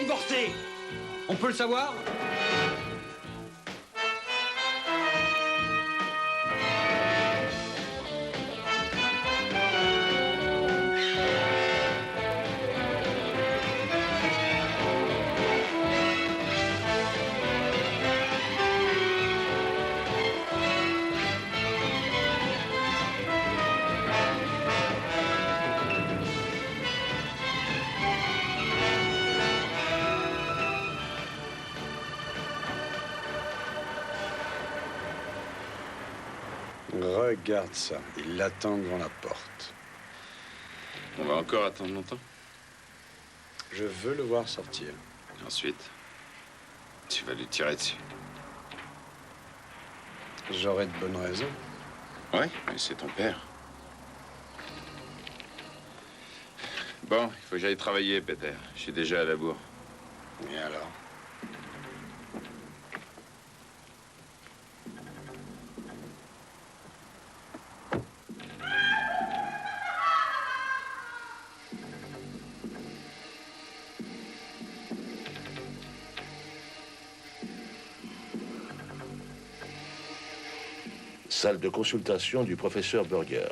divorcer. On peut le savoir? Regarde ça, il l'attend devant la porte. On va encore attendre longtemps? Je veux le voir sortir. Ensuite, tu vas lui tirer dessus. J'aurai de bonnes raisons. Ouais, mais c'est ton père. Bon, il faut que j'aille travailler, Peter. Je suis déjà à la bourre. Et alors? Salle de consultation du professeur Burger.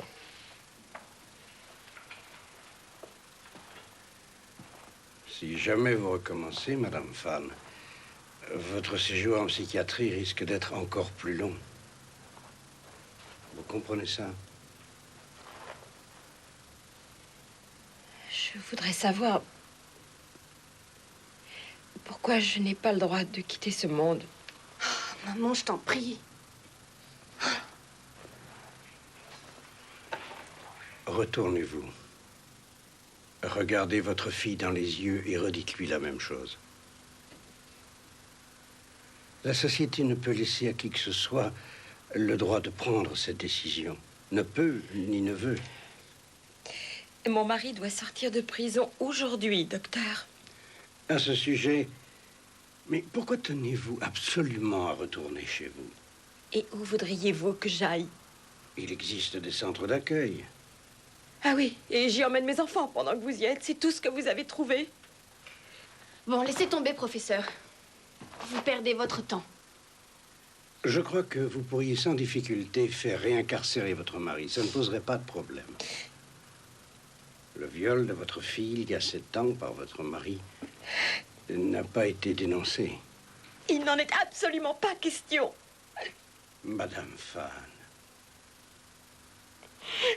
Si jamais vous recommencez, Madame Fan, votre séjour en psychiatrie risque d'être encore plus long. Vous comprenez ça? Je voudrais savoir pourquoi je n'ai pas le droit de quitter ce monde. Oh, maman, je t'en prie. Retournez-vous. Regardez votre fille dans les yeux et redites-lui la même chose. La société ne peut laisser à qui que ce soit le droit de prendre cette décision. Ne peut, ni ne veut. Mon mari doit sortir de prison aujourd'hui, docteur. À ce sujet, mais pourquoi tenez-vous absolument à retourner chez vous? Et où voudriez-vous que j'aille? Il existe des centres d'accueil. Ah oui, et j'y emmène mes enfants pendant que vous y êtes. C'est tout ce que vous avez trouvé. Bon, laissez tomber, professeur. Vous perdez votre temps. Je crois que vous pourriez sans difficulté faire réincarcérer votre mari. Ça ne poserait pas de problème. Le viol de votre fille, il y a 7 ans, par votre mari, n'a pas été dénoncé. Il n'en est absolument pas question. Madame Fan.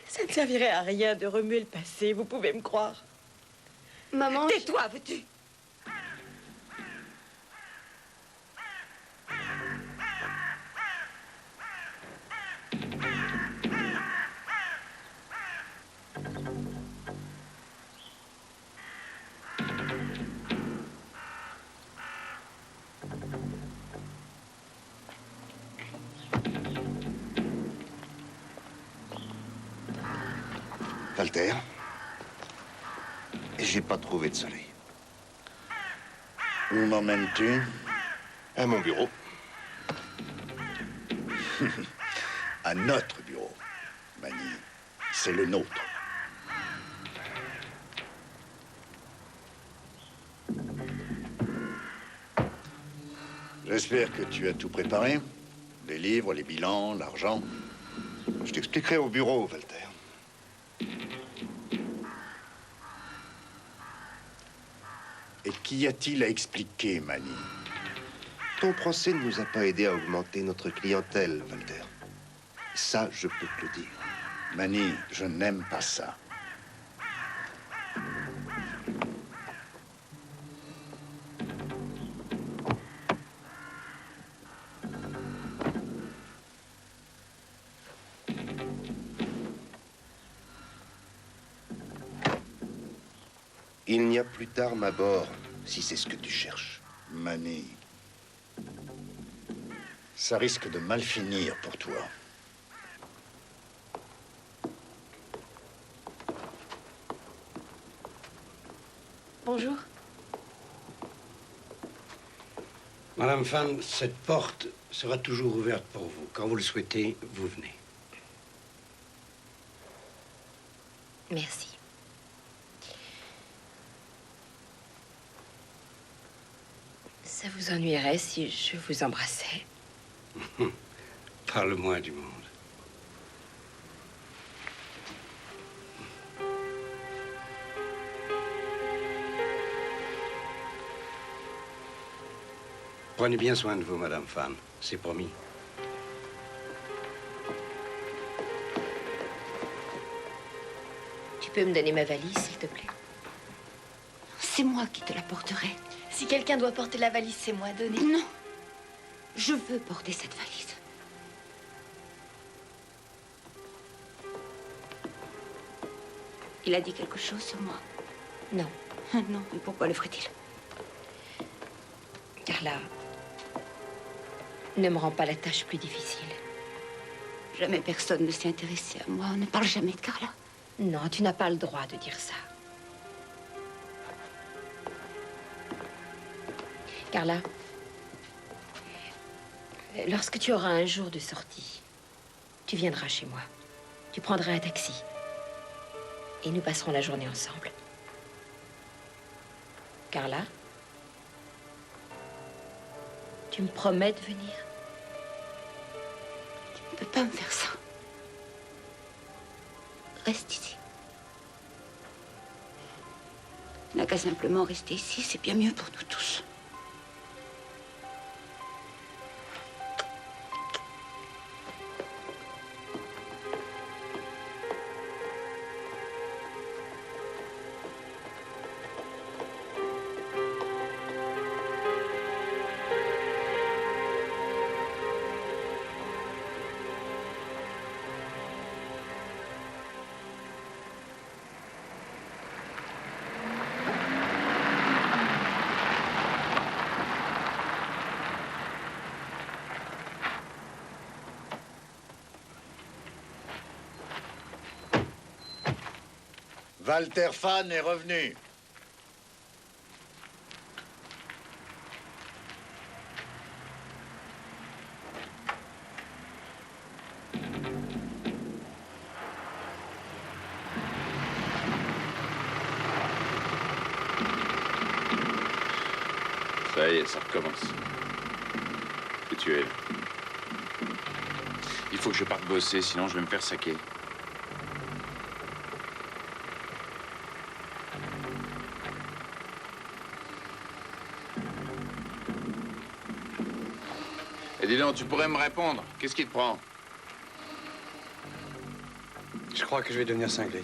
Ça ne servirait à rien de remuer le passé, vous pouvez me croire. Maman... Tais-toi, veux-tu? Walter, j'ai pas trouvé de soleil. Où m'emmènes-tu? À mon bureau. À notre bureau, Manny. C'est le nôtre. J'espère que tu as tout préparé. Les livres, les bilans, l'argent. Je t'expliquerai au bureau, Walter. Et qu'y a-t-il à expliquer, Manny? Ton procès ne nous a pas aidé à augmenter notre clientèle, Walter. Ça, je peux te le dire. Manny, je n'aime pas ça. Il n'y a plus d'armes à bord, si c'est ce que tu cherches. Manny, ça risque de mal finir pour toi. Bonjour. Madame Fan, cette porte sera toujours ouverte pour vous. Quand vous le souhaitez, vous venez. Merci. Ça vous ennuierait si je vous embrassais? Pas le moins du monde. Prenez bien soin de vous, Madame Fan. C'est promis. Tu peux me donner ma valise, s'il te plaît? C'est moi qui te la porterai. Si quelqu'un doit porter la valise, c'est moi. Donnez. Non. Je veux porter cette valise. Il a dit quelque chose sur moi? Non. Non, mais pourquoi le ferait-il? Carla, ne me rends pas la tâche plus difficile. Jamais personne ne s'est intéressé à moi. On ne parle jamais de Carla. Non, tu n'as pas le droit de dire ça. Carla, lorsque tu auras un jour de sortie, tu viendras chez moi. Tu prendras un taxi. Et nous passerons la journée ensemble. Carla, tu me promets de venir? Tu ne peux pas me faire ça. Reste ici. Tu n'as qu'à simplement rester ici. C'est bien mieux pour nous tous. Walter Fan est revenu. Ça y est, ça recommence. Et tu es là. Il faut que je parte bosser, sinon je vais me faire saquer. Et dis donc, tu pourrais me répondre. Qu'est-ce qui te prend? Je crois que je vais devenir cinglé.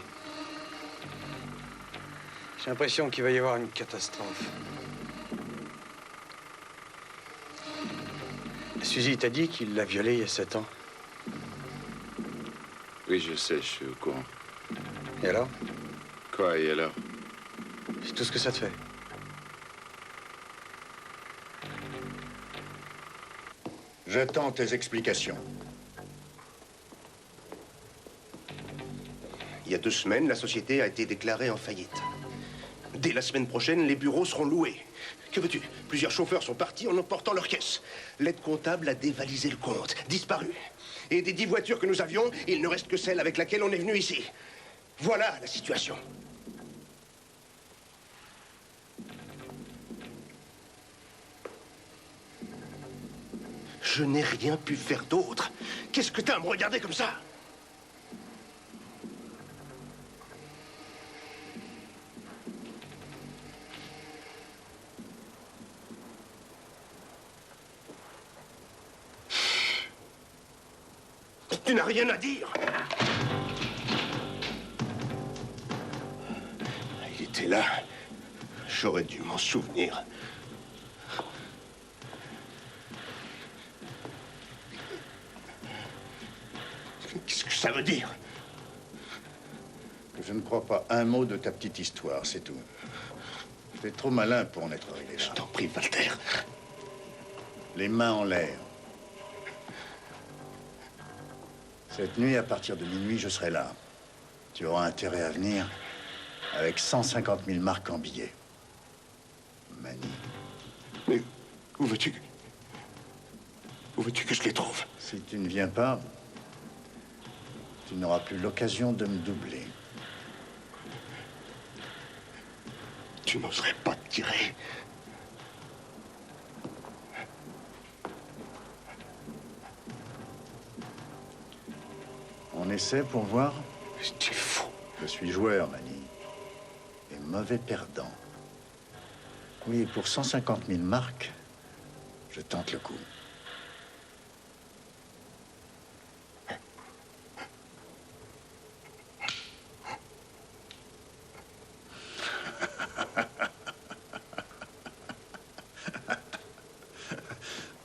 J'ai l'impression qu'il va y avoir une catastrophe. Suzy t'a dit qu'il l'a violée il y a 7 ans. Oui, je sais, je suis au courant. Et alors? Quoi, et alors? C'est tout ce que ça te fait. J'attends tes explications. Il y a 2 semaines, la société a été déclarée en faillite. Dès la semaine prochaine, les bureaux seront loués. Que veux-tu? Plusieurs chauffeurs sont partis en emportant leurs caisses. L'aide comptable a dévalisé le compte, disparu. Et des 10 voitures que nous avions, il ne reste que celle avec laquelle on est venu ici. Voilà la situation. Je n'ai rien pu faire d'autre. Qu'est-ce que t'as à me regarder comme ça? Tu n'as rien à dire. Il était là. J'aurais dû m'en souvenir. Qu'est-ce que ça veut dire? Je ne crois pas un mot de ta petite histoire, c'est tout. Tu es trop malin pour en être arrivé là. Je t'en prie, Walter. Les mains en l'air. Cette nuit, à partir de minuit, je serai là. Tu auras intérêt à venir avec 150 000 marques en billets. Manie. Mais où veux-tu que je les trouve? Si tu ne viens pas, tu n'auras plus l'occasion de me doubler. Tu n'oserais pas te tirer. Un essai pour voir? Tu es fou. Je suis joueur, Manny. Et mauvais perdant. Oui, pour 150 000 marks, je tente le coup.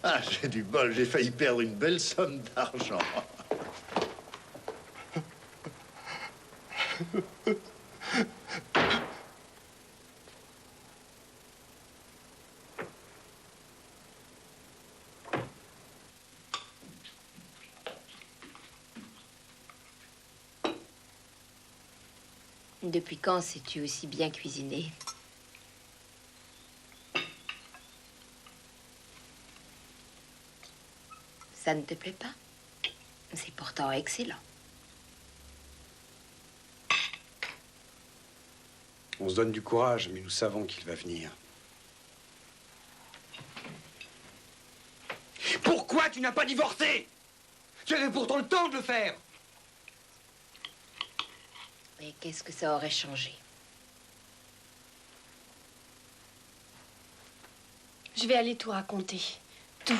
Ah, j'ai du bol, j'ai failli perdre une belle somme d'argent. Depuis quand sais-tu aussi bien cuisiner? Ça ne te plaît pas? C'est pourtant excellent. On se donne du courage, mais nous savons qu'il va venir. Pourquoi tu n'as pas divorcé? Tu avais pourtant le temps de le faire. Et qu'est-ce que ça aurait changé? Je vais aller tout raconter. Tout.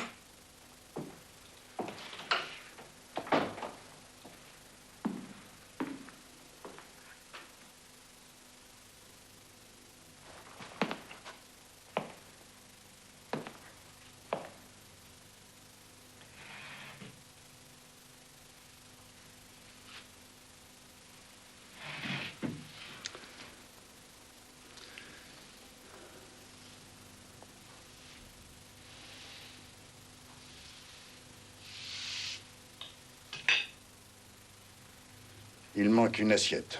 Il manque une assiette.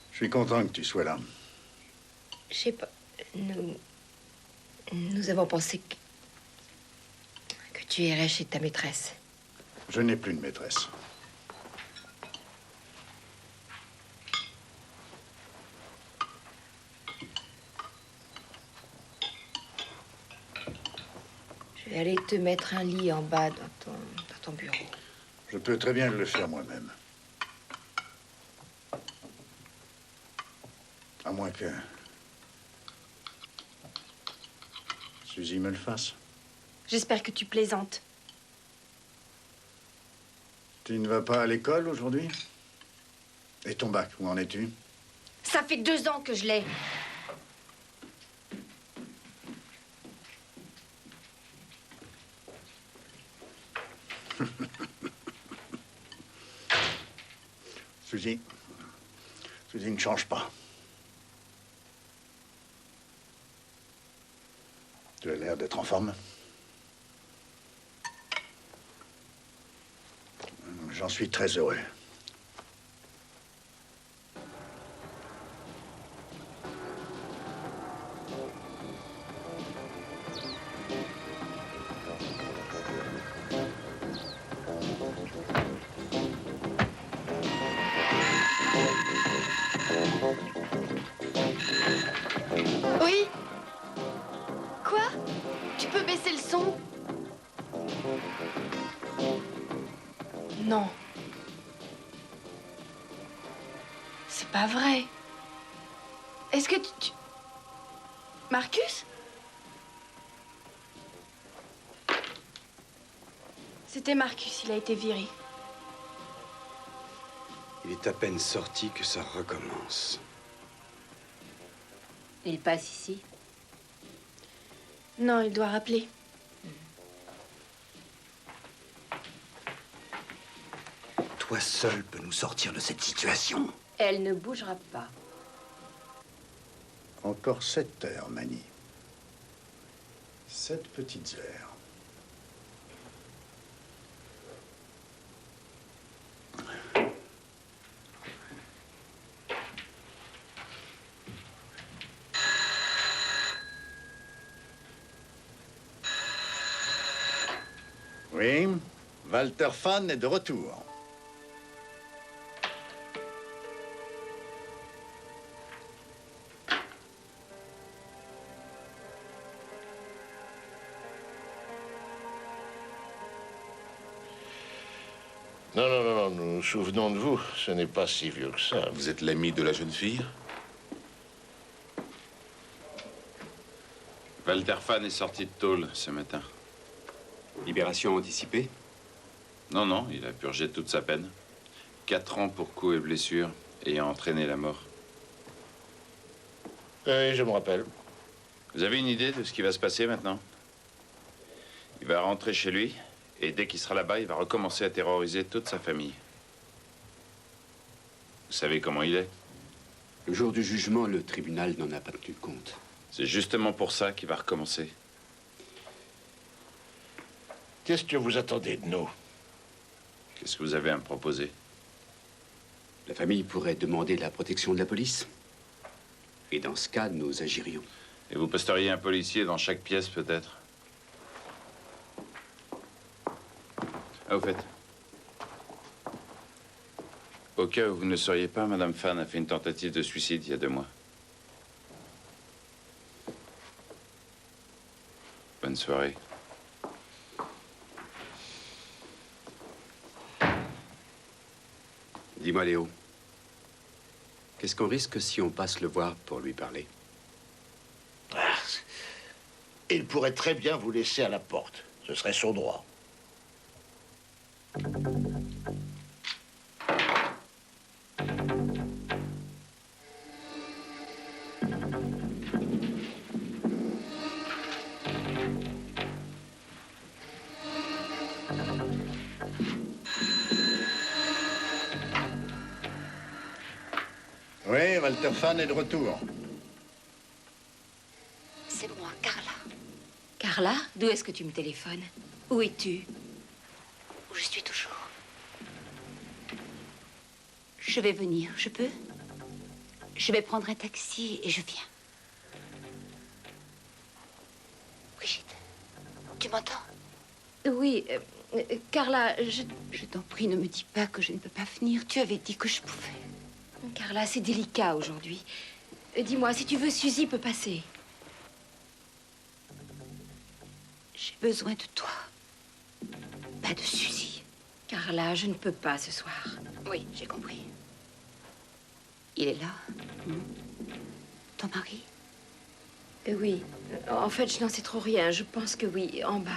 Je suis content que tu sois là. Je sais pas. Nous avons pensé que tu irais chez ta maîtresse. Je n'ai plus de maîtresse. Je vais aller te mettre un lit en bas dans ton bureau. Je peux très bien le faire moi-même. À moins que Suzy me le fasse. J'espère que tu plaisantes. Tu ne vas pas à l'école aujourd'hui? Et ton bac, où en es-tu? Ça fait 2 ans que je l'ai. Suzy ne change pas. Tu as l'air d'être en forme. J'en suis très heureux. Oui? Quoi? Tu peux baisser le son? Non. C'est pas vrai. Est-ce que tu... Marcus? C'était Marcus, il a été viré. Il est à peine sorti que ça recommence. Il passe ici? Non, il doit rappeler. Toi seul peux nous sortir de cette situation. Elle ne bougera pas. Encore 7 heures, Manny. 7 petites heures. Oui, Walter Fan est de retour. Non, non, non, non, nous nous souvenons de vous. Ce n'est pas si vieux que ça. Vous êtes l'ami de la jeune fille? Walter Fan est sorti de tôle ce matin. Libération anticipée? Non, non, il a purgé toute sa peine. 4 ans pour coups et blessures, ayant entraîné la mort. Oui, je me rappelle. Vous avez une idée de ce qui va se passer maintenant? Il va rentrer chez lui, et dès qu'il sera là-bas, il va recommencer à terroriser toute sa famille. Vous savez comment il est? Le jour du jugement, le tribunal n'en a pas tenu compte. C'est justement pour ça qu'il va recommencer. Qu'est-ce que vous attendez de nous? Qu'est-ce que vous avez à me proposer? La famille pourrait demander la protection de la police. Et dans ce cas, nous agirions. Et vous posteriez un policier dans chaque pièce, peut-être? Ah, au fait. Au cas où vous ne sauriez pas, Madame Fan a fait une tentative de suicide il y a 2 mois. Bonne soirée. Dis-moi, Léo, qu'est-ce qu'on risque si on passe le voir pour lui parler? Il pourrait très bien vous laisser à la porte. Ce serait son droit. Oui, Walter Fan est de retour. C'est moi, Carla. Carla, d'où est-ce que tu me téléphones? Où es-tu? Où je suis toujours. Je vais venir, je peux? Je vais prendre un taxi et je viens. Brigitte, tu m'entends? Oui, Carla, Je t'en prie, ne me dis pas que je ne peux pas venir. Tu avais dit que je pouvais. Carla, c'est délicat aujourd'hui. Dis-moi, si tu veux, Suzy peut passer. J'ai besoin de toi. Pas de Suzy. Carla, je ne peux pas ce soir. Oui, j'ai compris. Il est là, ton mari? Oui. En fait, je n'en sais trop rien. Je pense que oui, en bas.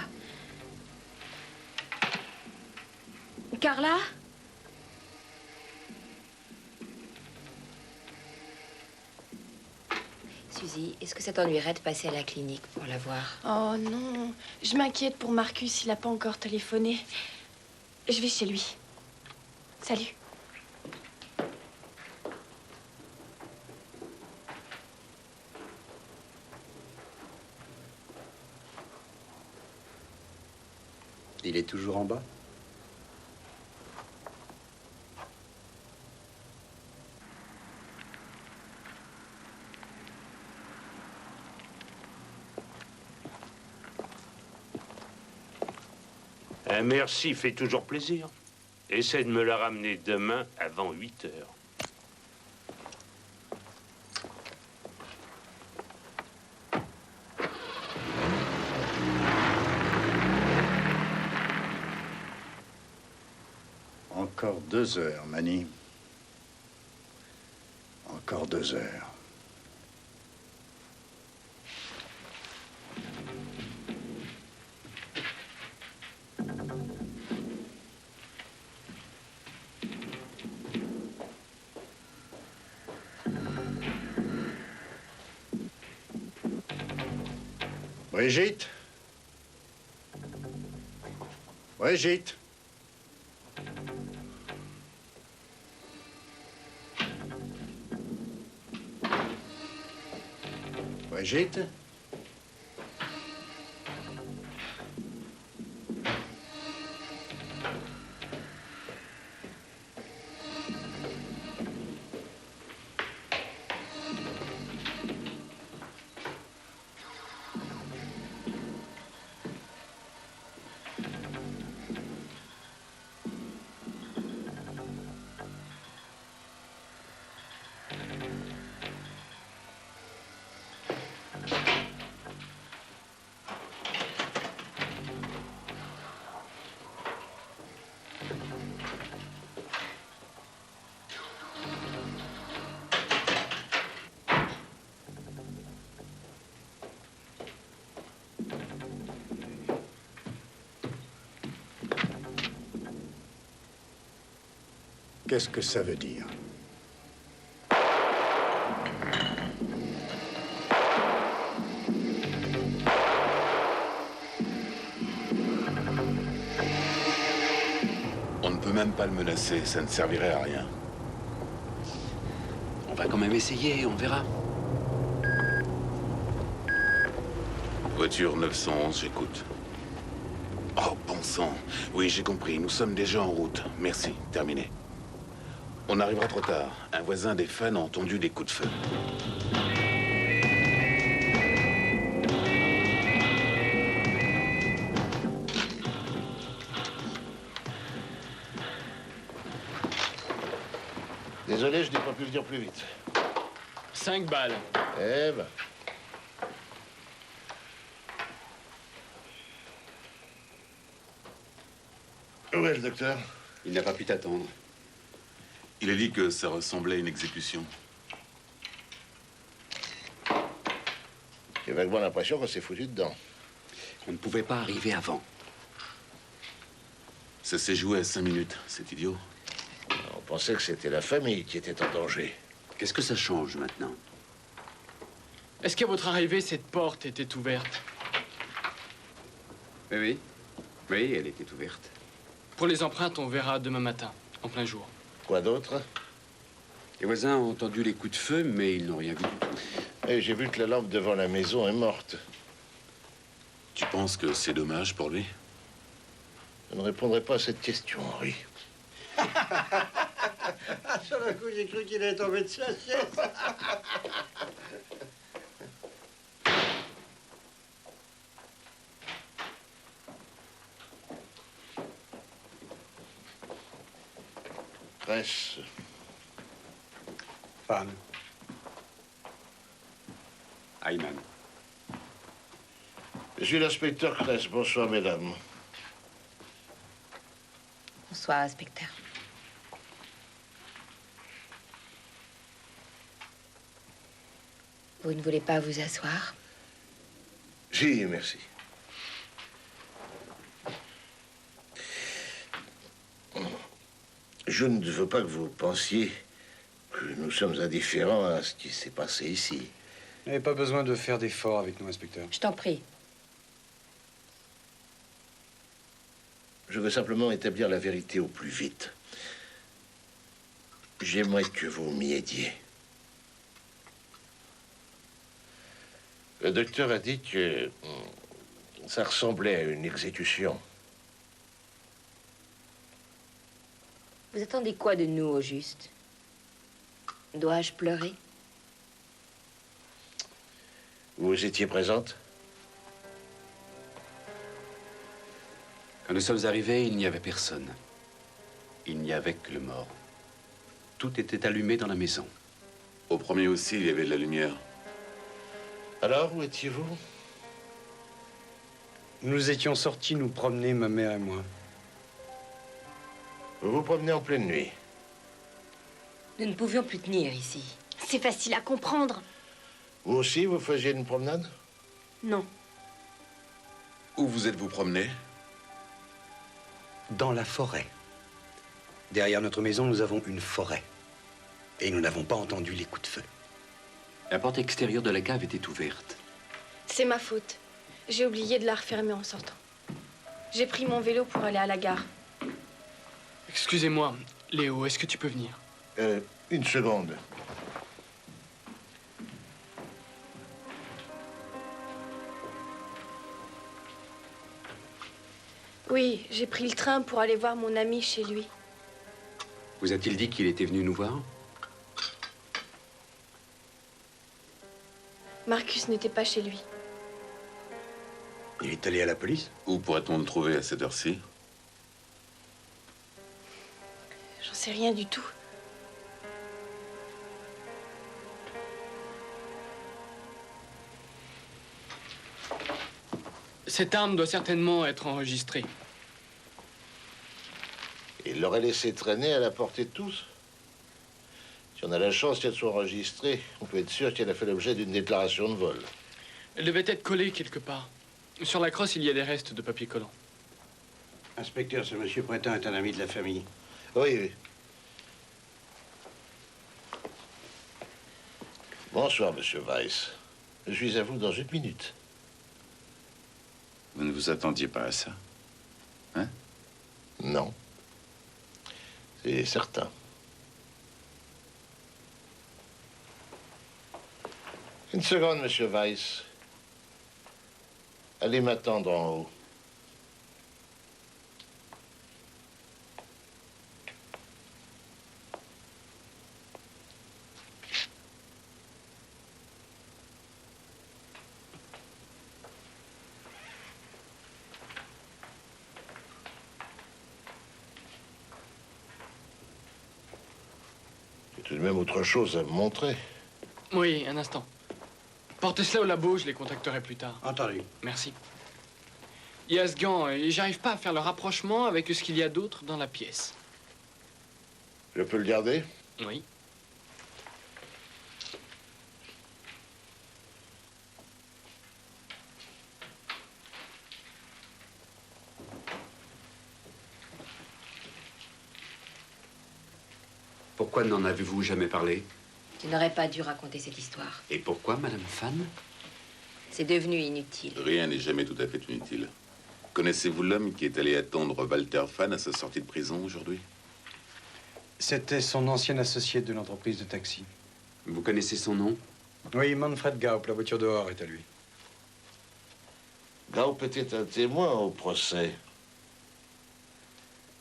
Carla? Suzy, est-ce que ça t'ennuierait de passer à la clinique pour la voir? Oh non, je m'inquiète pour Marcus, il n'a pas encore téléphoné. Je vais chez lui. Salut. Il est toujours en bas? Un merci fait toujours plaisir. Essaie de me la ramener demain avant 8 heures. Encore 2 heures, Manny. Encore 2 heures. Brigitte? Brigitte? Brigitte? Qu'est-ce que ça veut dire? On ne peut même pas le menacer, ça ne servirait à rien. On va quand même essayer, on verra. Voiture 911, j'écoute. Oh, bon sang. Oui, j'ai compris, nous sommes déjà en route. Merci, terminé. On arrivera trop tard. Un voisin des fans a entendu des coups de feu. Désolé, je n'ai pas pu le dire plus vite. 5 balles. Eh ben. Où est le docteur? Il n'a pas pu t'attendre. Il a dit que ça ressemblait à une exécution. J'ai vaguement l'impression qu'on s'est foutu dedans. On ne pouvait pas arriver avant. Ça s'est joué à 5 minutes, c'est idiot. On pensait que c'était la famille qui était en danger. Qu'est-ce que ça change maintenant? Est-ce qu'à votre arrivée, cette porte était ouverte? Oui, oui. Oui, elle était ouverte. Pour les empreintes, on verra demain matin, en plein jour. Quoi d'autre? Les voisins ont entendu les coups de feu, mais ils n'ont rien vu du tout. Et j'ai vu que la lampe devant la maison est morte. Tu penses que c'est dommage pour lui? Je ne répondrai pas à cette question, Henri. Sur le coup, j'ai cru qu'il allait tomber de sa chaise. Cress. Fan. Ayman. Je suis l'inspecteur Cress. Bonsoir, mesdames. Bonsoir, inspecteur. Vous ne voulez pas vous asseoir? Si, merci. Je ne veux pas que vous pensiez que nous sommes indifférents à ce qui s'est passé ici. Vous n'avez pas besoin de faire d'efforts avec nous, inspecteur. Je t'en prie. Je veux simplement établir la vérité au plus vite. J'aimerais que vous m'y aidiez. Le docteur a dit que ça ressemblait à une exécution. Vous attendez quoi de nous, au juste? Dois-je pleurer? Vous étiez présente? Quand nous sommes arrivés, il n'y avait personne. Il n'y avait que le mort. Tout était allumé dans la maison. Au premier aussi, il y avait de la lumière. Alors, où étiez-vous? Nous étions sortis nous promener, ma mère et moi. Vous vous promenez en pleine nuit. Nous ne pouvions plus tenir ici. C'est facile à comprendre. Vous aussi, vous faisiez une promenade? Non. Où vous êtes-vous promené? Dans la forêt. Derrière notre maison, nous avons une forêt. Et nous n'avons pas entendu les coups de feu. La porte extérieure de la cave était ouverte. C'est ma faute. J'ai oublié de la refermer en sortant. J'ai pris mon vélo pour aller à la gare. Excusez-moi, Léo, est-ce que tu peux venir? Une seconde. Oui, j'ai pris le train pour aller voir mon ami chez lui. Vous a-t-il dit qu'il était venu nous voir? Marcus n'était pas chez lui. Il est allé à la police? Où pourrait-on le trouver à cette heure-ci? J'en sais rien du tout. Cette arme doit certainement être enregistrée. Il l'aurait laissé traîner à la portée de tous. Si on a la chance qu'elle soit enregistrée, on peut être sûr qu'elle a fait l'objet d'une déclaration de vol. Elle devait être collée quelque part. Sur la crosse, il y a des restes de papier collant. Inspecteur, ce monsieur Prétin est un ami de la famille. Oui, oui. Bonsoir, monsieur Weiss. Je suis à vous dans 1 minute. Vous ne vous attendiez pas à ça, hein? Non. C'est certain. Une seconde, monsieur Weiss. Allez m'attendre en haut. Tout de même autre chose à me montrer. Oui, un instant. Portez cela au labo, je les contacterai plus tard. Entendu. Merci. Il y a ce gant, et j'arrive pas à faire le rapprochement avec ce qu'il y a d'autre dans la pièce. Je peux le garder? Oui. Pourquoi n'en avez-vous jamais parlé? Tu n'aurais pas dû raconter cette histoire. Et pourquoi, Madame Fan? C'est devenu inutile. Rien n'est jamais tout à fait inutile. Connaissez-vous l'homme qui est allé attendre Walter Fan à sa sortie de prison aujourd'hui? C'était son ancien associé de l'entreprise de taxi. Vous connaissez son nom? Oui, Manfred Gaup, la voiture dehors est à lui. Gaup était un témoin au procès.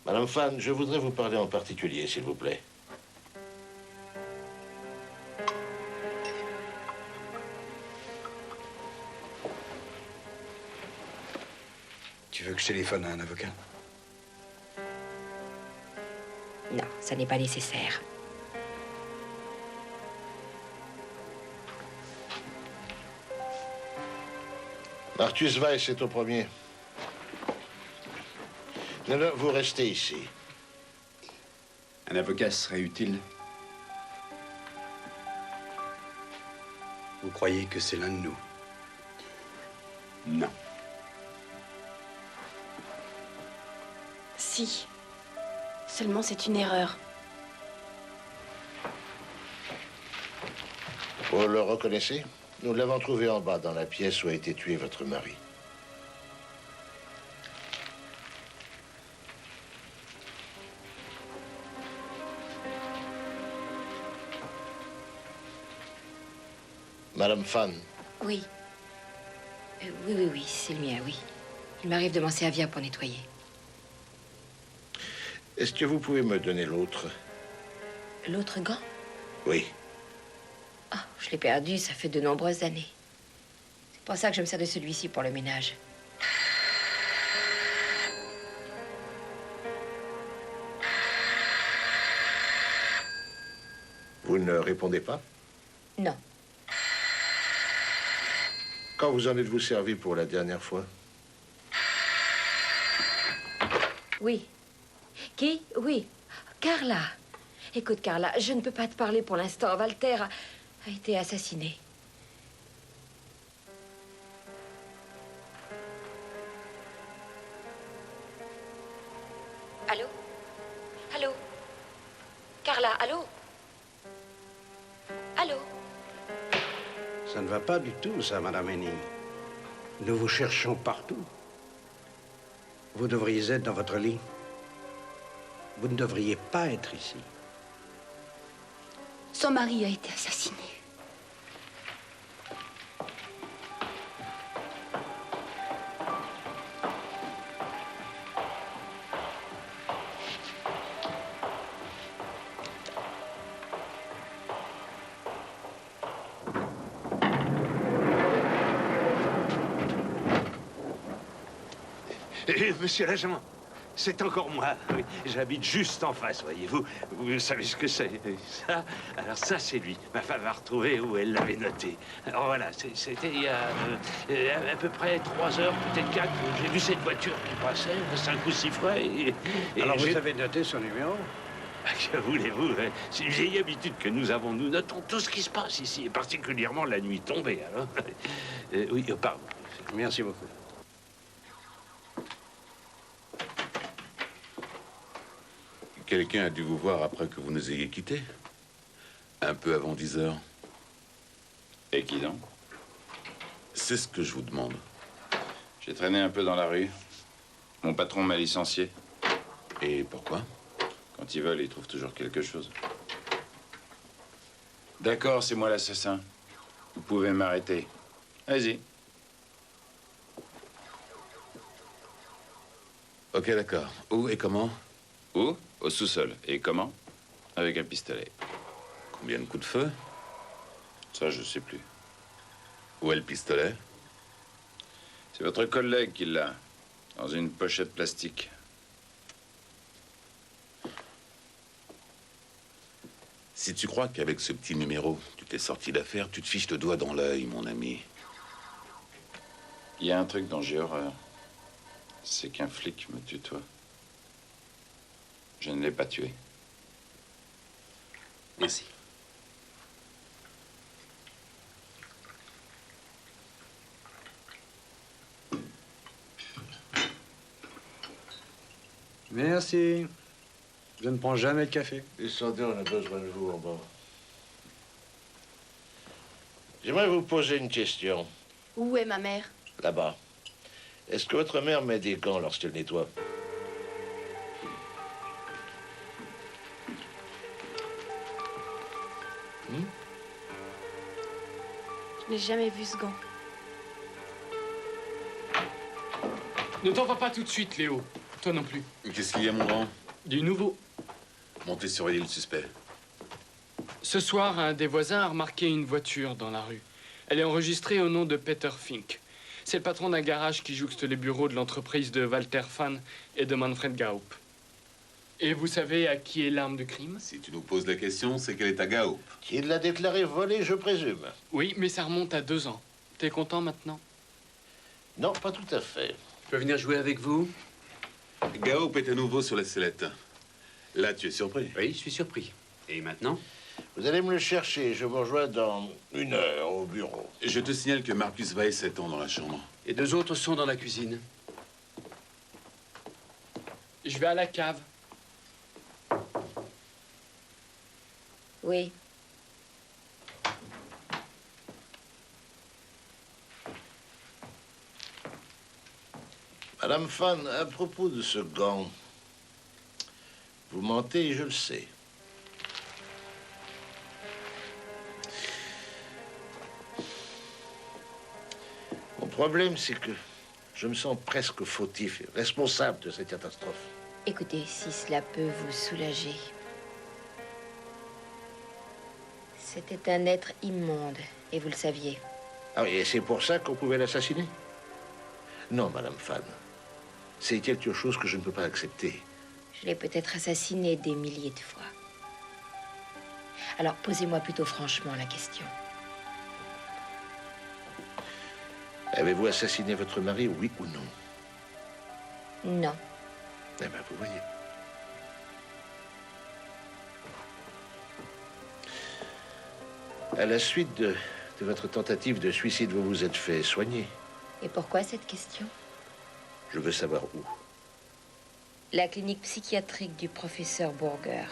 Madame Fan, je voudrais vous parler en particulier, s'il vous plaît. Tu veux que je téléphone à un avocat? Non, ça n'est pas nécessaire. Marcus Weiss est au premier. Non, vous restez ici. Un avocat serait utile. Vous croyez que c'est l'un de nous? Non. Si. Seulement, c'est une erreur. Vous le reconnaissez? Nous l'avons trouvé en bas, dans la pièce où a été tué votre mari. Madame Fan. Oui. Oui, c'est le mien, oui. Il m'arrive de m'en servir pour nettoyer. Est-ce que vous pouvez me donner l'autre? L'autre gant? Oui. Oh, je l'ai perdu, ça fait de nombreuses années. C'est pour ça que je me sers de celui-ci pour le ménage. Vous ne répondez pas? Non. Quand vous en êtes-vous servi pour la dernière fois? Oui. Qui? Oui. Carla. Écoute, Carla, je ne peux pas te parler pour l'instant. Walter a été assassiné. Allô? Allô? Carla, allô? Allô? Ça ne va pas du tout, ça, Madame Henning. Nous vous cherchons partout. Vous devriez être dans votre lit. Vous ne devriez pas être ici. Son mari a été assassiné. Monsieur l'agent, c'est encore moi. Oui, j'habite juste en face, voyez-vous. Vous savez ce que c'est, ça? Alors ça, c'est lui. Ma femme a retrouvé où elle l'avait noté. Alors voilà, c'était il y a à peu près 3 heures, peut-être 4. J'ai vu cette voiture qui passait 5 ou 6 fois. Et alors vous avez noté son numéro? Que voulez-vous? C'est une vieille habitude que nous avons. Nous notons tout ce qui se passe ici, et particulièrement la nuit tombée. Alors, oui, pardon. Merci beaucoup. Quelqu'un a dû vous voir après que vous nous ayez quittés. Un peu avant 10 heures. Et qui donc? C'est ce que je vous demande. J'ai traîné un peu dans la rue. Mon patron m'a licencié. Et pourquoi? Quand ils veulent, ils trouvent toujours quelque chose. D'accord, c'est moi l'assassin. Vous pouvez m'arrêter. Allez-y. Ok, d'accord. Où et comment? Où? Au sous-sol. Et comment? Avec un pistolet. Combien de coups de feu? Ça, je sais plus. Où est le pistolet? C'est votre collègue qui l'a. Dans une pochette plastique. Si tu crois qu'avec ce petit numéro, tu t'es sorti d'affaire, tu te fiches le doigt dans l'œil, mon ami. Il y a un truc dont j'ai horreur. C'est qu'un flic me tutoie. Je ne l'ai pas tué. Merci. Merci. Je ne prends jamais de café. Descendez, on a besoin de vous en bas. J'aimerais vous poser une question. Où est ma mère? Là-bas. Est-ce que votre mère met des gants lorsqu'elle nettoie? Je n'ai jamais vu ce gant. Ne t'en va pas tout de suite, Léo. Toi non plus. Qu'est-ce qu'il y a, mon grand? Du nouveau. Montez surveiller le suspect. Ce soir, un des voisins a remarqué une voiture dans la rue. Elle est enregistrée au nom de Peter Fink. C'est le patron d'un garage qui jouxte les bureaux de l'entreprise de Walter Fan et de Manfred Gaup. Et vous savez à qui est l'arme de crime? Si tu nous poses la question, c'est qu'elle est à Gaup. Qui l'a déclaré volée, je présume. Oui, mais ça remonte à 2 ans. T'es content maintenant? Non, pas tout à fait. Je peux venir jouer avec vous? Gaup est à nouveau sur la sellette. Là, tu es surpris? Oui, je suis surpris. Et maintenant? Vous allez me le chercher. Je vous rejoins dans 1 heure au bureau. Je te signale que Marcus Weiss attend dans la chambre. Et 2 autres sont dans la cuisine. Je vais à la cave. Oui. Madame Fan, à propos de ce gant, vous mentez et je le sais. Mon problème, c'est que je me sens presque fautif, responsable de cette catastrophe. Écoutez, si cela peut vous soulager. C'était un être immonde, et vous le saviez. Ah oui, et c'est pour ça qu'on pouvait l'assassiner? Non, Madame Fan. C'est quelque chose que je ne peux pas accepter. Je l'ai peut-être assassiné des milliers de fois. Alors, posez-moi plutôt franchement la question. Avez-vous assassiné votre mari, oui ou non? Non. Eh bien, vous voyez. À la suite de votre tentative de suicide, vous vous êtes fait soigner. Et pourquoi cette question? Je veux savoir où. La clinique psychiatrique du professeur Burger.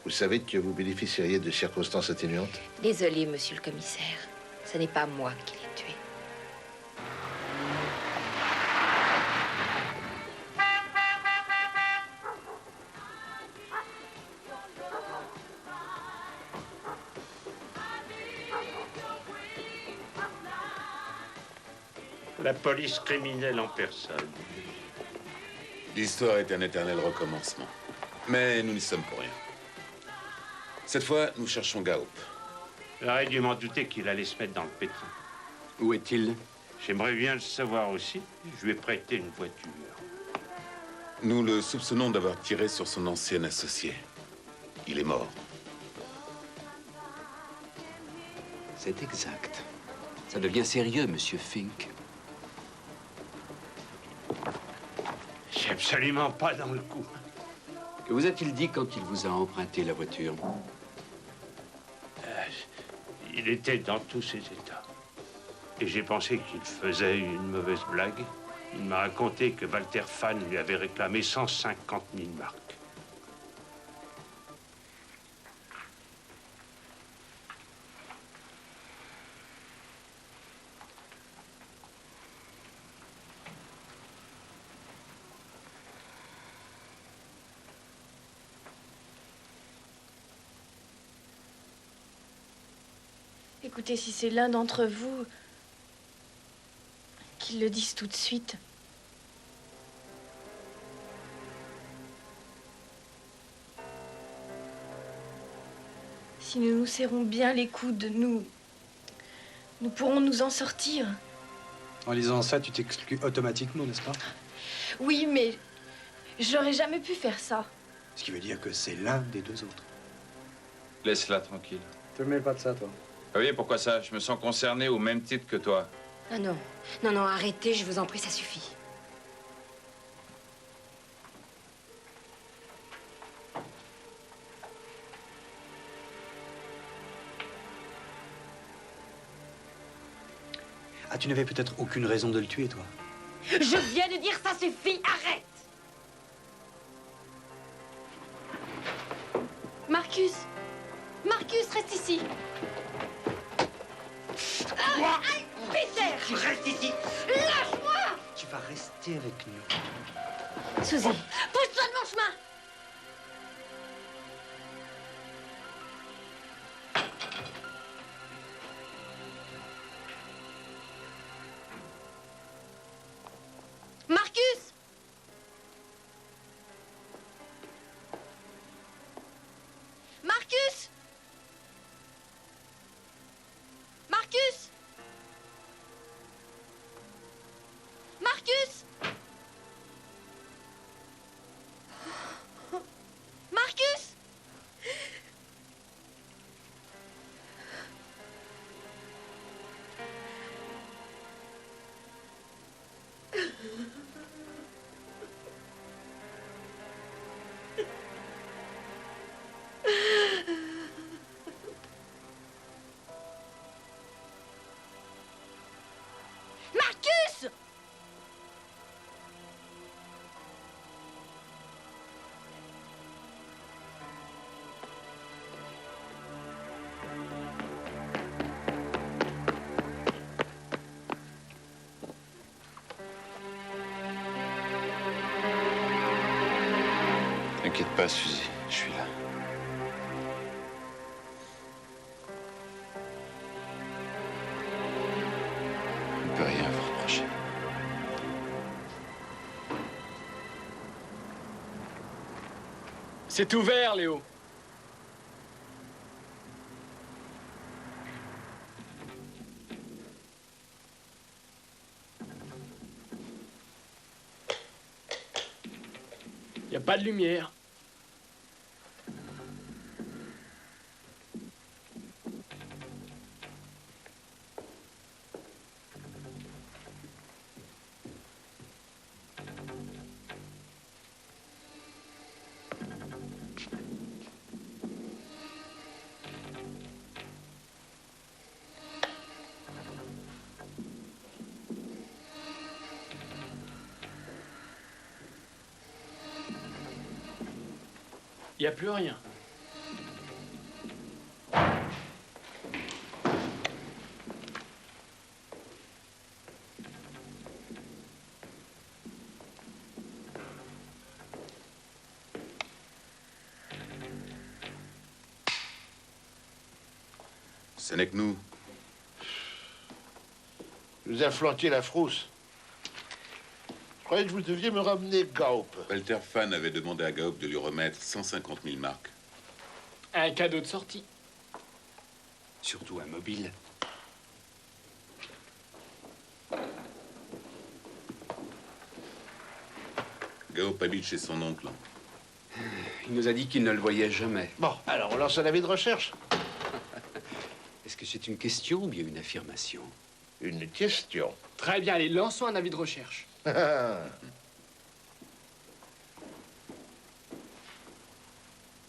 Vous savez que vous bénéficieriez de circonstances atténuantes? Désolé, monsieur le commissaire. Ce n'est pas moi qui l'ai tué. La police criminelle en personne. L'histoire est un éternel recommencement. Mais nous n'y sommes pour rien. Cette fois, nous cherchons Gaup. J'aurais dû m'en douter qu'il allait se mettre dans le pétrin. Où est-il? J'aimerais bien le savoir aussi. Je lui ai prêté une voiture. Nous le soupçonnons d'avoir tiré sur son ancien associé. Il est mort. C'est exact. Ça devient sérieux, monsieur Fink. Je suis absolument pas dans le coup. Que vous a-t-il dit quand il vous a emprunté la voiture? Il était dans tous ses états. Et j'ai pensé qu'il faisait une mauvaise blague. Il m'a raconté que Walter Pfann lui avait réclamé 150 000 marks. Écoutez, si c'est l'un d'entre vous, qu'ils le disent tout de suite. Si nous nous serrons bien les coudes, nous pourrons nous en sortir. En lisant ça, tu t'exclus automatiquement, n'est-ce pas? Oui, mais j'aurais jamais pu faire ça. Ce qui veut dire que c'est l'un des deux autres. Laisse-la tranquille. Te mêle pas de ça, toi. Ah oui, pourquoi ça? Je me sens concerné au même titre que toi. Ah non, non, non, arrêtez, je vous en prie, ça suffit. Ah, tu n'avais peut-être aucune raison de le tuer, toi? Je viens de dire ça suffit, arrête! Marcus! Marcus, reste ici! Quoi? Peter! Tu restes ici! Lâche-moi! Tu vas rester avec nous. Suzy, pousse-toi de mon chemin! Marcus! Marcus! Marcus! Marcus! Marcus! Marcus! T'inquiète pas, Suzy, je suis là. On ne peut rien vous reprocher. C'est ouvert, Léo. Il n'y a pas de lumière. Il n'y a plus rien. Ce n'est que nous. Je vous ai flanqué la frousse. Je croyais que vous deviez me ramener Gaup. Walter Pfann avait demandé à Gaup de lui remettre 150 000 marks. Un cadeau de sortie. Surtout un mobile. Gaup habite chez son oncle. Il nous a dit qu'il ne le voyait jamais. Bon, alors on lance un avis de recherche. Est-ce que c'est une question ou bien une affirmation? Une question. Très bien, allez, lançons un avis de recherche.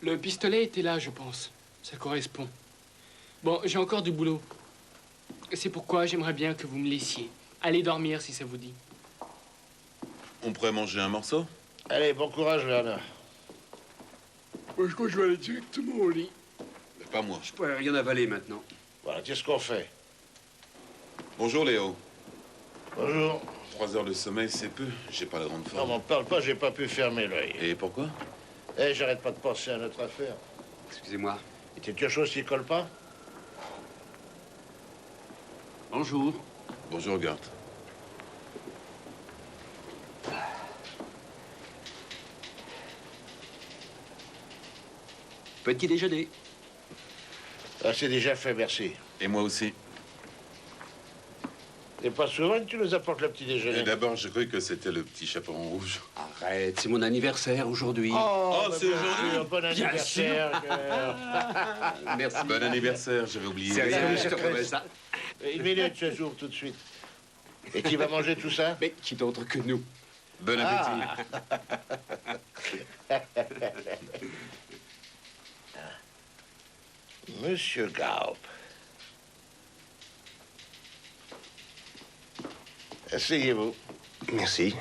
Le pistolet était là, je pense. Ça correspond. Bon, j'ai encore du boulot. C'est pourquoi j'aimerais bien que vous me laissiez. Allez dormir si ça vous dit. On pourrait manger un morceau? Allez, bon courage, Werner. Moi, je crois que je vais aller directement au lit. Mais pas moi. Je pourrais rien avaler maintenant. Voilà, qu'est-ce qu'on fait? Bonjour, Léo. Bonjour. 3 heures de sommeil, c'est peu. J'ai pas la grande Non, forme. m'en parle pas, j'ai pas pu fermer l'œil. Et pourquoi? Eh, j'arrête pas de penser à notre affaire. Excusez-moi. Et t'as quelque chose qui colle pas? Bonjour. Bonjour, Gert. Petit déjeuner. Ah, c'est déjà fait, merci. Et moi aussi. C'est pas souvent que tu nous apportes le petit déjeuner. Et d'abord, j'ai cru que c'était le petit chaperon rouge. Arrête, c'est mon anniversaire aujourd'hui. Oh, c'est aujourd'hui. Bon anniversaire. Merci. Bon anniversaire, j'avais oublié. C'est rien, je te promets ça. Une minute, ça s'ouvre tout de suite. Et qui va manger tout ça? Mais qui d'autre que nous? Bon appétit. Monsieur Gaup. Asseyez-vous. Merci.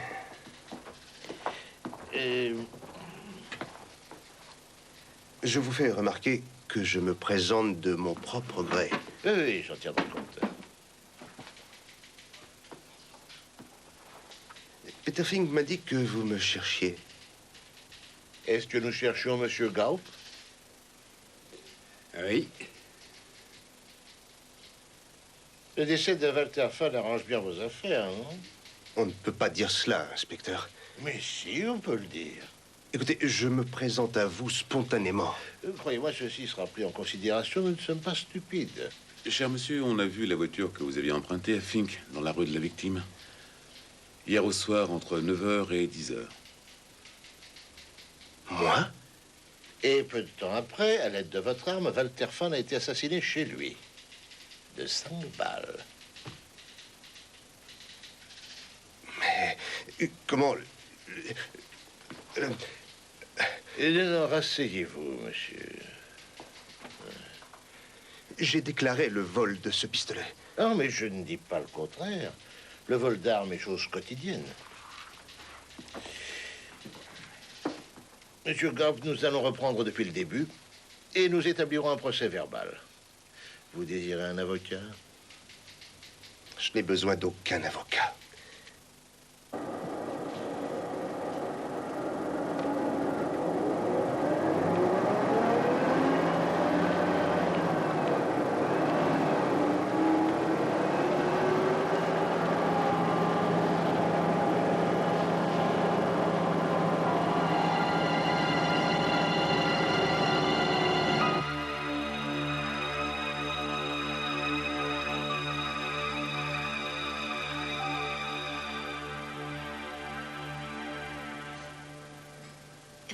Je vous fais remarquer que je me présente de mon propre gré. Oui, j'en tiendrai compte. Peter Fink m'a dit que vous me cherchiez. Est-ce que nous cherchions Monsieur Gaup? Oui. Le décès de Walter Fahn arrange bien vos affaires, non? On ne peut pas dire cela, inspecteur. Mais si, on peut le dire. Écoutez, je me présente à vous spontanément. Croyez-moi, ceci sera pris en considération. Nous ne sommes pas stupides. Cher monsieur, on a vu la voiture que vous aviez empruntée à Fink, dans la rue de la Victime. Hier au soir, entre 9h et 10h. Moi? Et peu de temps après, à l'aide de votre arme, Walter Fahn a été assassiné chez lui. De 5 balles. Mais comment... Non, rasseyez-vous, monsieur. J'ai déclaré le vol de ce pistolet. Non, mais je ne dis pas le contraire. Le vol d'armes est chose quotidienne. Monsieur Gaup, nous allons reprendre depuis le début et nous établirons un procès verbal. Vous désirez un avocat? Je n'ai besoin d'aucun avocat.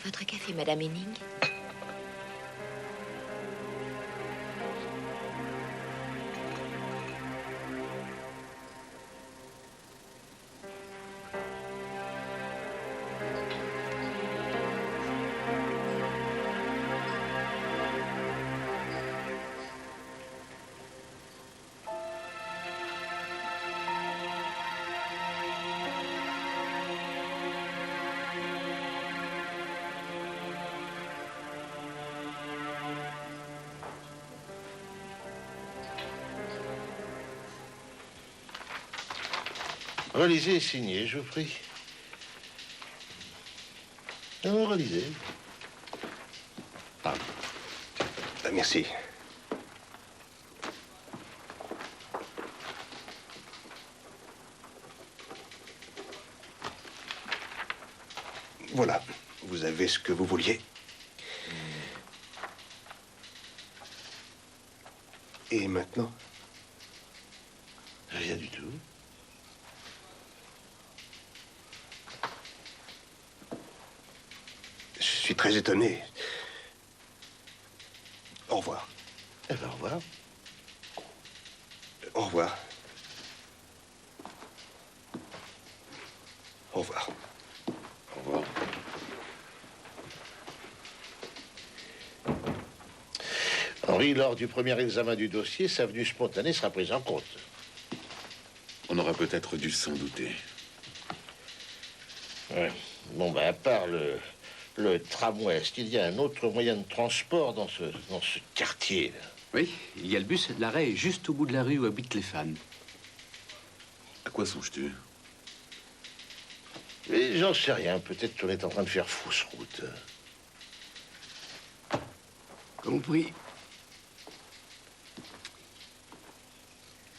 Votre café, Madame Henning? Relisez et signez, je vous prie. Non, relisez. Ah. Merci. Voilà, vous avez ce que vous vouliez. Et maintenant? Rien du tout. Je suis très étonné. Au revoir. Eh bien, au revoir. Au revoir. Au revoir. Au revoir. Henri, lors du premier examen du dossier, sa venue spontanée sera prise en compte. On aurait peut-être dû s'en douter. Ouais. Bon, ben, à part le tramway, est-ce qu'il y a un autre moyen de transport dans ce quartier, là? Oui, il y a le bus. L'arrêt est juste au bout de la rue où habitent les fans. À quoi songes-tu? Mais j'en sais rien. Peut-être qu'on est en train de faire fausse route. Compris.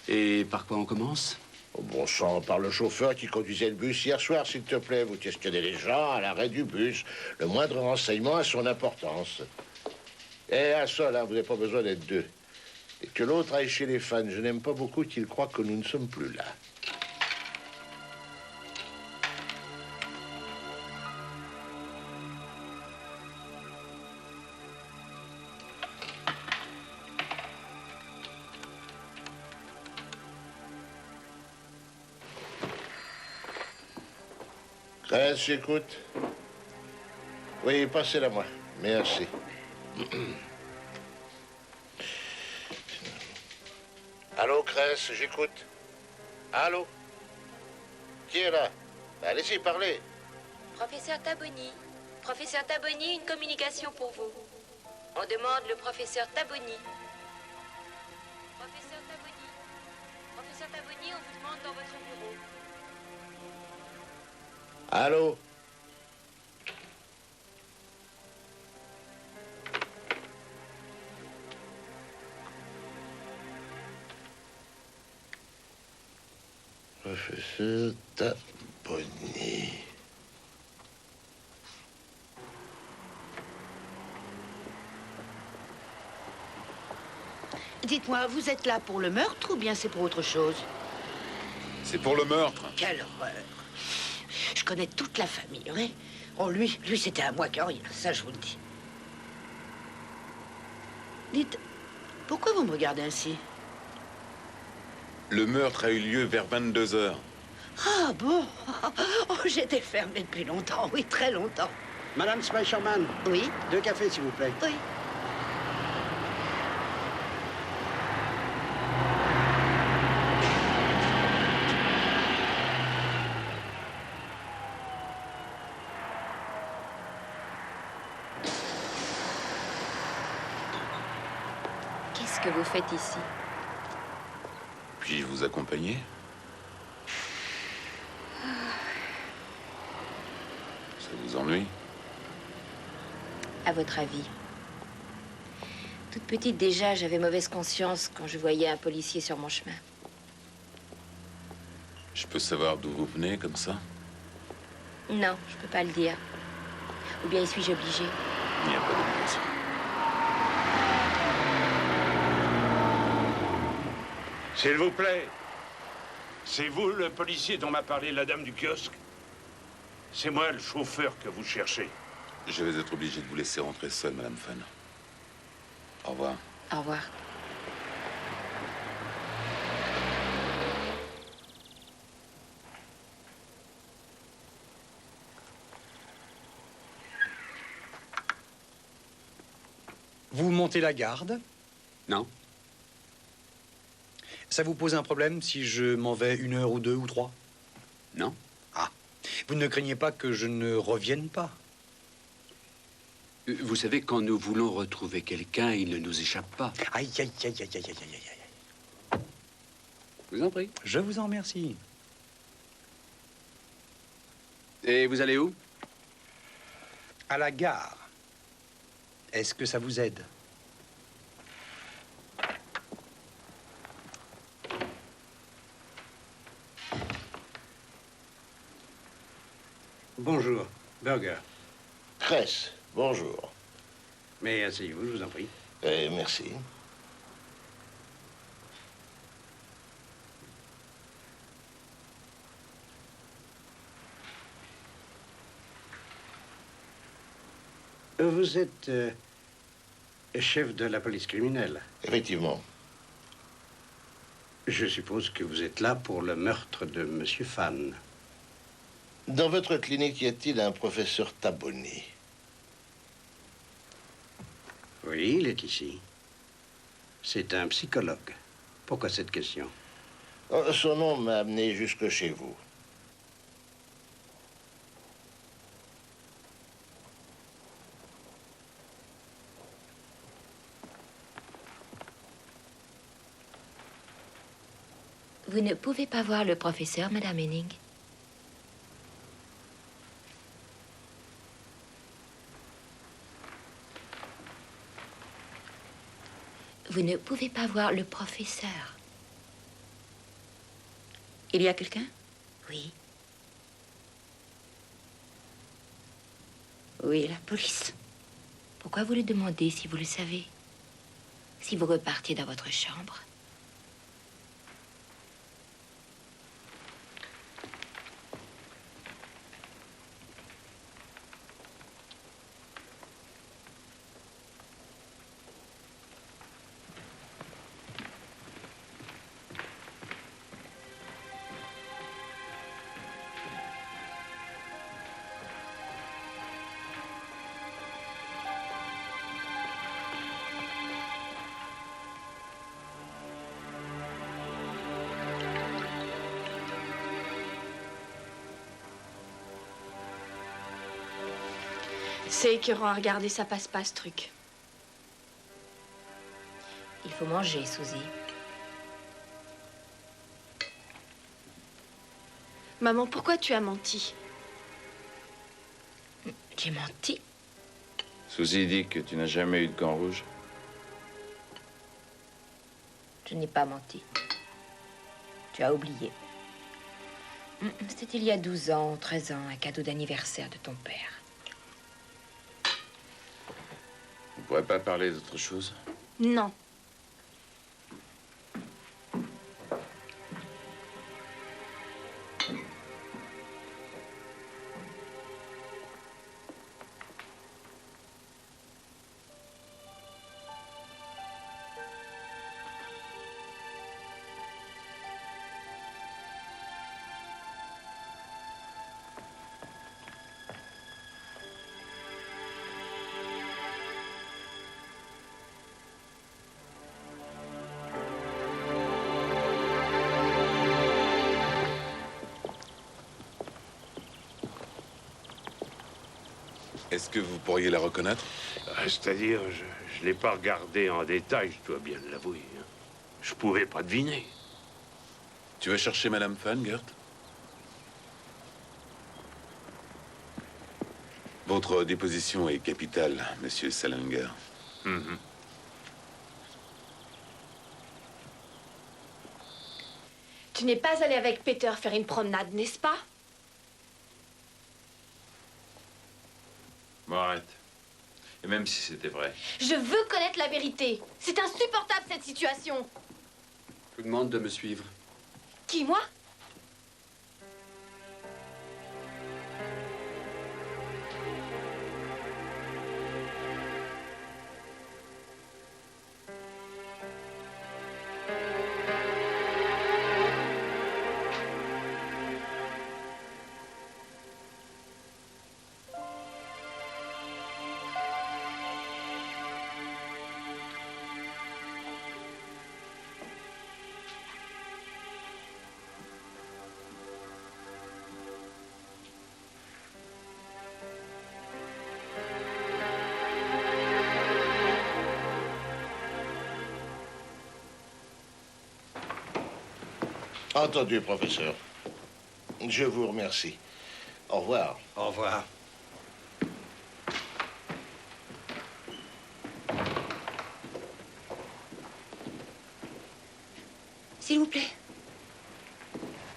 Et par quoi on commence? Au bon sang, par le chauffeur qui conduisait le bus hier soir, s'il te plaît. Vous questionnez les gens à l'arrêt du bus. Le moindre renseignement a son importance. Et à ça, là, vous n'avez pas besoin d'être deux. Et que l'autre aille chez les fans. Je n'aime pas beaucoup qu'ils croient que nous ne sommes plus là. J'écoute. Oui, passez-la moi. Merci. Allô, Cress, j'écoute. Allô? Qui est là? Allez-y, parlez. Professeur Taboni. Professeur Taboni, une communication pour vous. On demande le professeur Taboni. Professeur Taboni. Professeur Taboni, on vous demande dans votre bureau. Allô? Professeur Taboni. Dites-moi, vous êtes là pour le meurtre ou bien c'est pour autre chose? C'est pour le meurtre. Quelle horreur! Je connais toute la famille, oui. Oh, lui, c'était à moi que rien, ça je vous le dis. Dites, pourquoi vous me regardez ainsi? Le meurtre a eu lieu vers 22 h. Ah bon? Oh, j'étais fermée depuis longtemps, oui, très longtemps. Madame Speicherman. Oui? 2 cafés, s'il vous plaît. Oui. Qu'est-ce que vous faites ici? Puis-je vous accompagner? Ça vous ennuie? À votre avis? Toute petite déjà, j'avais mauvaise conscience quand je voyais un policier sur mon chemin. Je peux savoir d'où vous venez, comme ça? Non, je peux pas le dire. Ou bien y suis-je obligée? Il n'y a pas d'obligation. S'il vous plaît, c'est vous le policier dont m'a parlé la dame du kiosque? C'est moi le chauffeur que vous cherchez. Je vais être obligé de vous laisser rentrer seule, Madame Fan. Au revoir. Au revoir. Vous montez la garde? Non. Ça vous pose un problème si je m'en vais 1 heure ou 2 ou 3? Non. Ah. Vous ne craignez pas que je ne revienne pas? Vous savez, quand nous voulons retrouver quelqu'un, il ne nous échappe pas. Aïe, aïe, aïe, aïe, aïe, aïe, aïe, aïe. Je vous en prie. Je vous en remercie. Et vous allez où? À la gare. Est-ce que ça vous aide? Bonjour. Burger. Cress, bonjour. Mais asseyez-vous, je vous en prie. Merci. Vous êtes chef de la police criminelle. Effectivement. Je suppose que vous êtes là pour le meurtre de Monsieur Fan. Dans votre clinique, y a-t-il un professeur Taboni? Oui, il est ici. C'est un psychologue. Pourquoi cette question? Oh, son nom m'a amené jusque chez vous. Vous ne pouvez pas voir le professeur, Madame Henning? Vous ne pouvez pas voir le professeur. Il y a quelqu'un? Oui. Oui, la police. Pourquoi vous le demandez si vous le savez? Si vous repartiez dans votre chambre? C'est écœurant à regarder, ça passe pas ce truc. Il faut manger, Suzy. Maman, pourquoi tu as menti? J'ai menti? Suzy dit que tu n'as jamais eu de gants rouges. Je n'ai pas menti. Tu as oublié. C'était il y a 12 ans, 13 ans, un cadeau d'anniversaire de ton père. On pourrait pas parler d'autre chose? Non. Est-ce que vous pourriez la reconnaître? C'est-à-dire, je l'ai pas regardé en détail, je dois bien l'avouer. Hein. Je pouvais pas deviner. Tu vas chercher Madame Fan, Gert? Votre déposition est capitale, Monsieur Salinger. Tu n'es pas allé avec Peter faire une promenade, n'est-ce pas? Bon, arrête. Et même si c'était vrai. Je veux connaître la vérité. C'est insupportable, cette situation. Je vous demande de me suivre. Qui, moi? Entendu, professeur. Je vous remercie. Au revoir. Au revoir. S'il vous plaît,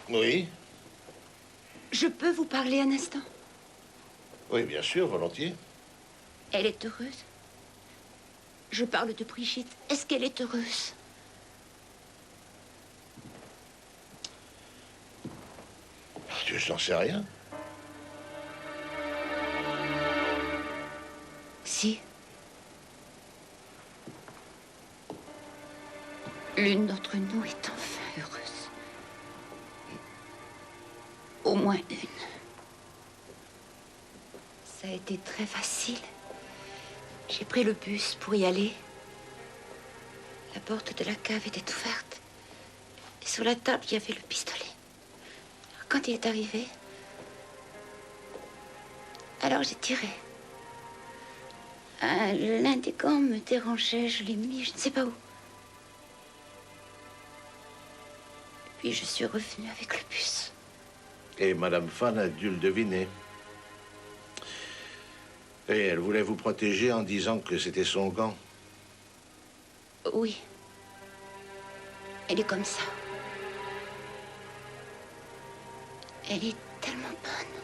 Oui? je peux vous parler un instant? Oui, bien sûr, volontiers. Elle est heureuse? Je parle de Brigitte. Est-ce qu'elle est heureuse? Je n'en sais rien. Si. L'une d'entre nous est enfin heureuse. Au moins une. Ça a été très facile. J'ai pris le bus pour y aller. La porte de la cave était ouverte. Et sur la table, il y avait le pistolet. Quand il est arrivé, alors j'ai tiré. L'un des gants me dérangeait, je l'ai mis, je ne sais pas où. Et Puis je suis revenue avec le bus. Et Madame Fan a dû le deviner. Et elle voulait vous protéger en disant que c'était son gant. Oui. Elle est comme ça. Elle est tellement bonne.